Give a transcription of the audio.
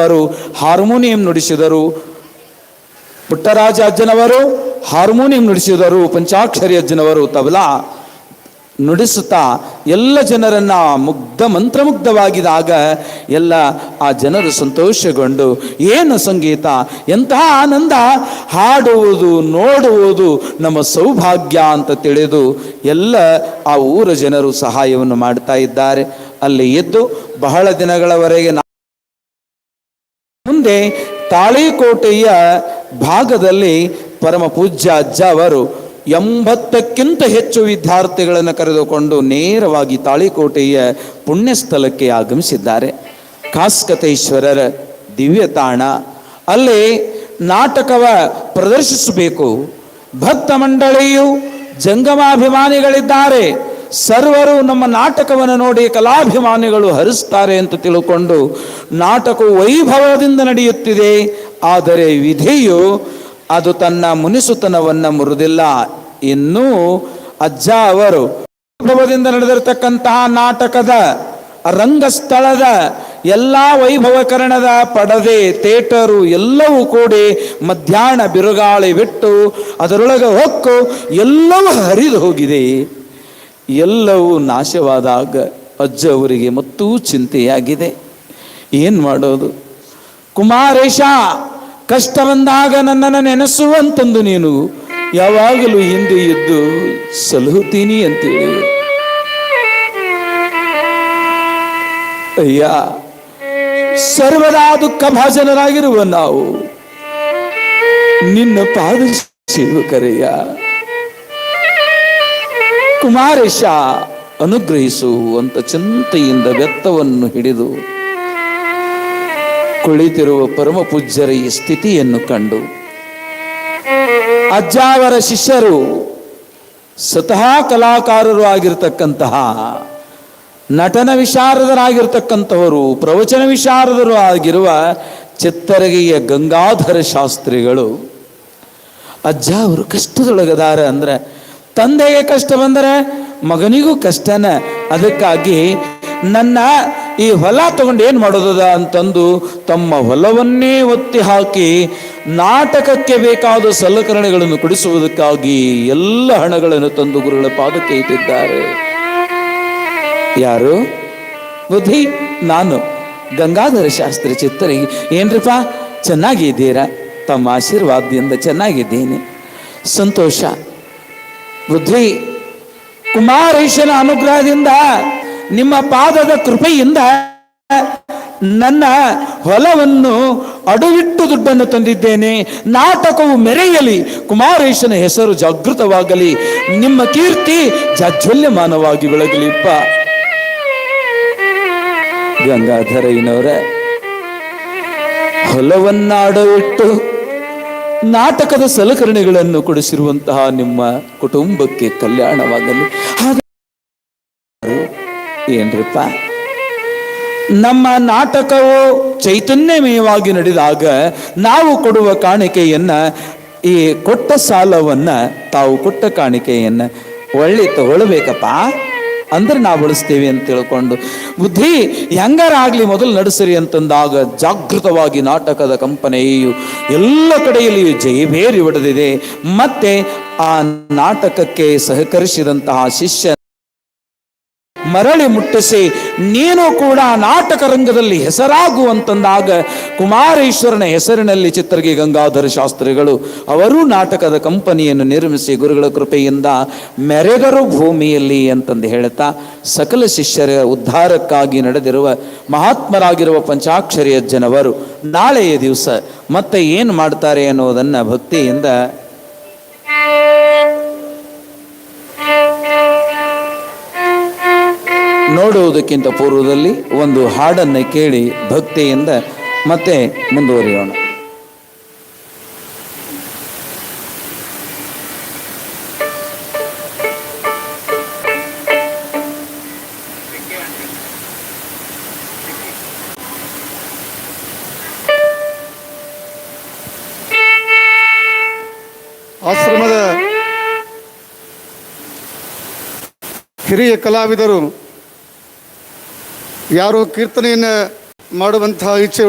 ಅವರು harmonium ನುಡಿಸಿದರು. Puttaraja ಅಜ್ಜನವರು harmonium ನುಡಿಸಿದರು. ಪಂಚಾಕ್ಷರಿ ಅಜ್ಜನವರು ತಬಲಾ ನುಡಿಸುತ್ತಾ ಎಲ್ಲ ಜನರನ್ನ ಮಂತ್ರಮುಗ್ಧವಾಗಿದ್ದಾಗ ಎಲ್ಲ ಆ ಜನರು ಸಂತೋಷಗೊಂಡು, ಏನು ಸಂಗೀತ, ಎಂತಹ ಆನಂದ, ಹಾಡುವುದು ನೋಡುವುದು ನಮ್ಮ ಸೌಭಾಗ್ಯ ಅಂತ ತಿಳಿದು ಎಲ್ಲ ಆ ಊರ ಜನರು ಸಹಾಯವನ್ನು ಮಾಡ್ತಾ ಇದ್ದಾರೆ. ಅಲ್ಲಿ ಎದ್ದು ಬಹಳ ದಿನಗಳವರೆಗೆ ಮುಂದೆ ತಾಳಿಕೋಟೆಯ ಭಾಗದಲ್ಲಿ ಪರಮ ಪೂಜ್ಯ ಅಜ್ಜ ಅವರು 80ಕ್ಕಿಂತ ಹೆಚ್ಚು ವಿದ್ಯಾರ್ಥಿಗಳನ್ನು ಕರೆದುಕೊಂಡು ನೇರವಾಗಿ ತಾಳಿಕೋಟೆಯ ಪುಣ್ಯಸ್ಥಳಕ್ಕೆ ಆಗಮಿಸಿದ್ದಾರೆ. ಕಾಸ್ಕತೇಶ್ವರರ ದಿವ್ಯ ತಾಣ. ಅಲ್ಲಿ ನಾಟಕವ ಪ್ರದರ್ಶಿಸಬೇಕು. ಭಕ್ತ ಮಂಡಳಿಯು ಜಂಗಮಾಭಿಮಾನಿಗಳಿದ್ದಾರೆ. ಸರ್ವರು ನಮ್ಮ ನಾಟಕವನ್ನು ನೋಡಿ ಕಲಾಭಿಮಾನಿಗಳು ಹರಿಸ್ತಾರೆ ಅಂತ ತಿಳ್ಕೊಂಡು ನಾಟಕವು ವೈಭವದಿಂದ ನಡೆಯುತ್ತಿದೆ. ಆದರೆ ವಿಧಿಯು ಅದು ತನ್ನ ಮುನಿಸುತನವನ್ನು ಮುರಿದಿಲ್ಲ. ಇನ್ನೂ ಅಜ್ಜ ಅವರು ವೈಭವದಿಂದ ನಡೆದಿರತಕ್ಕಂತಹ ನಾಟಕದ ರಂಗಸ್ಥಳದ ಎಲ್ಲ ವೈಭವಕರಣದ ಪಡದೆ, ಥಿಯೇಟರು ಎಲ್ಲವೂ ಕೂಡಿ ಮಧ್ಯಾಹ್ನ ಬಿರುಗಾಳಿ ಬಿಟ್ಟು ಅದರೊಳಗೆ ಹೊಕ್ಕು ಎಲ್ಲವೂ ಹರಿದು ಹೋಗಿದೆ. ಎಲ್ಲವೂ ನಾಶವಾದಾಗ ಅಜ್ಜ ಅವರಿಗೆ ಮತ್ತೂ ಚಿಂತೆಯಾಗಿದೆ. ಏನು ಮಾಡೋದು? ಕುಮಾರೇಶ, ಕಷ್ಟ ಬಂದಾಗ ನನ್ನನ್ನು ನೆನೆಸುವಂತಂದು ನೀನು ಯಾವಾಗಲೂ ಹಿಂದೆ ಇದ್ದು ಸಲಹುತ್ತೀನಿ ಅಂತೇಳಿ. ಅಯ್ಯ, ಸರ್ವದಾ ದುಃಖ ಭಾಜನರಾಗಿರುವ ನಾವು ನಿನ್ನ ಪಾದ ಸೇವಕರಯ್ಯ. ಕುಮಾರೇಶ ಅನುಗ್ರಹಿಸು ಅಂತ ಚಿಂತೆಯಿಂದ ಬೆತ್ತವನ್ನು ಹಿಡಿದು ಕುಳಿತಿರುವ ಪರಮ ಪೂಜ್ಯರ ಈ ಸ್ಥಿತಿಯನ್ನು ಕಂಡು ಅಜ್ಜ ಅವರ ಶಿಷ್ಯರು ಸ್ವತಃ ಕಲಾಕಾರರು ಆಗಿರ್ತಕ್ಕಂತಹ, ನಟನ ವಿಶಾರದರಾಗಿರ್ತಕ್ಕಂಥವರು, ಪ್ರವಚನ ವಿಶಾರದರು ಆಗಿರುವ ಚಿತ್ತರಗಿಯ ಗಂಗಾಧರ ಶಾಸ್ತ್ರಿಗಳು ಅಜ್ಜ ಅವರು ಕಷ್ಟದೊಳಗದಾರ ಅಂದ್ರೆ, ತಂದೆಗೆ ಕಷ್ಟ ಬಂದರೆ ಮಗನಿಗೂ ಕಷ್ಟನ. ಅದಕ್ಕಾಗಿ ನನ್ನ ಈ ಹೊಲ ತಗೊಂಡು ಏನು ಮಾಡೋದದ ಅಂತಂದು ತಮ್ಮ ಹೊಲವನ್ನೇ ಒತ್ತಿ ಹಾಕಿ ನಾಟಕಕ್ಕೆ ಬೇಕಾದ ಸಲಕರಣೆಗಳನ್ನು ಕೊಡಿಸುವುದಕ್ಕಾಗಿ ಎಲ್ಲ ಹಣಗಳನ್ನು ತಂದು ಗುರುಗಳ ಪಾದಕ್ಕೆ ಇಟ್ಟಿದ್ದಾರೆ. ಯಾರು? ಬುದ್ಧಿ, ನಾನು ಗಂಗಾಧರ ಶಾಸ್ತ್ರಿ ಚಿತ್ತರಿಗೆ. ಏನ್ರಿಪ್ಪ, ಚೆನ್ನಾಗಿದ್ದೀರಾ? ತಮ್ಮ ಆಶೀರ್ವಾದದಿಂದ ಚೆನ್ನಾಗಿದ್ದೀನಿ, ಸಂತೋಷ. ಬುದ್ಧಿ, ಕುಮಾರೇಶನ ಅನುಗ್ರಹದಿಂದ, ನಿಮ್ಮ ಪಾದದ ಕೃಪೆಯಿಂದ ನನ್ನ ಹೊಲವನ್ನು ಅಡುವಿಟ್ಟು ದುಡ್ಡನ್ನು ತಂದಿದ್ದೇನೆ. ನಾಟಕವು ಮೆರೆಯಲಿ, ಕುಮಾರೇಶನ ಹೆಸರು ಜಾಗೃತವಾಗಲಿ, ನಿಮ್ಮ ಕೀರ್ತಿ ಜಾಜ್ವಲ್ಯಮಾನವಾಗಿ ಬೆಳಗಲಿಪ್ಪ. ಗಂಗಾಧರಯ್ಯನವರ ಹೊಲವನ್ನ ಅಡವಿಟ್ಟು ನಾಟಕದ ಸಲಕರಣೆಗಳನ್ನು ಕೊಡಿಸಿರುವಂತಹ ನಿಮ್ಮ ಕುಟುಂಬಕ್ಕೆ ಕಲ್ಯಾಣವಾಗಲಿ. ಏನ್ರಿಪ್ಪ, ನಮ್ಮ ನಾಟಕವು ಚೈತನ್ಯಮಯವಾಗಿ ನಡೆದಾಗ ನಾವು ಕೊಡುವ ಕಾಣಿಕೆಯನ್ನ, ಈ ಕೊಟ್ಟ ಸಾಲವನ್ನ, ತಾವು ಕೊಟ್ಟ ಕಾಣಿಕೆಯನ್ನ ಒಳ್ಳೆ ತಗೊಳ್ಬೇಕಪ್ಪ ಅಂದ್ರೆ ನಾವು ಬಳಸ್ತೇವೆ ಅಂತ ತಿಳ್ಕೊಂಡು, ಬುದ್ಧಿ ಹೆಂಗಾರ ಆಗ್ಲಿ ಮೊದಲು ನಡೆಸಿರಿ ಅಂತಂದಾಗ ಜಾಗೃತವಾಗಿ ನಾಟಕದ ಕಂಪನಿಯು ಎಲ್ಲ ಕಡೆಯಲ್ಲಿಯೂ ಜಯಭೇರಿ ಹೊಡೆದಿದೆ. ಮತ್ತೆ ಆ ನಾಟಕಕ್ಕೆ ಸಹಕರಿಸಿದಂತಹ ಶಿಷ್ಯ ಮರಳಿ ಮುಟ್ಟಿಸಿ ನೀನು ಕೂಡ ನಾಟಕ ರಂಗದಲ್ಲಿ ಹೆಸರಾಗುವಂತಂದಾಗ ಕುಮಾರೇಶ್ವರನ ಹೆಸರಿನಲ್ಲಿ ಚಿತ್ರಗಿ ಗಂಗಾಧರ ಶಾಸ್ತ್ರಿಗಳು ಅವರು ನಾಟಕದ ಕಂಪನಿಯನ್ನು ನಿರ್ಮಿಸಿ ಗುರುಗಳ ಕೃಪೆಯಿಂದ ಮೆರೆದರು ಭೂಮಿಯಲ್ಲಿ ಅಂತಂದು ಹೇಳ್ತಾ, ಸಕಲ ಶಿಷ್ಯರ ಉದ್ಧಾರಕ್ಕಾಗಿ ನಡೆದಿರುವ ಮಹಾತ್ಮರಾಗಿರುವ ಪಂಚಾಕ್ಷರಿ ಅಜ್ಜನವರು ನಾಳೆಯ ದಿವಸ ಮತ್ತೆ ಏನು ಮಾಡ್ತಾರೆ ಅನ್ನೋದನ್ನು ಭಕ್ತಿಯಿಂದ ನೋಡುವುದಕ್ಕಿಂತ ಪೂರ್ವದಲ್ಲಿ ಒಂದು ಹಾಡನ್ನು ಕೇಳಿ ಭಕ್ತಿಯಿಂದ ಮತ್ತೆ ಮುಂದುವರಿಯೋಣ. ಆಶ್ರಮದ ಹಿರಿಯ ಕಲಾವಿದರು ಯಾರು ಕೀರ್ತನೆಯನ್ನು ಮಾಡುವಂತಹ ಇಚ್ಛೆಯುಳ್ಳ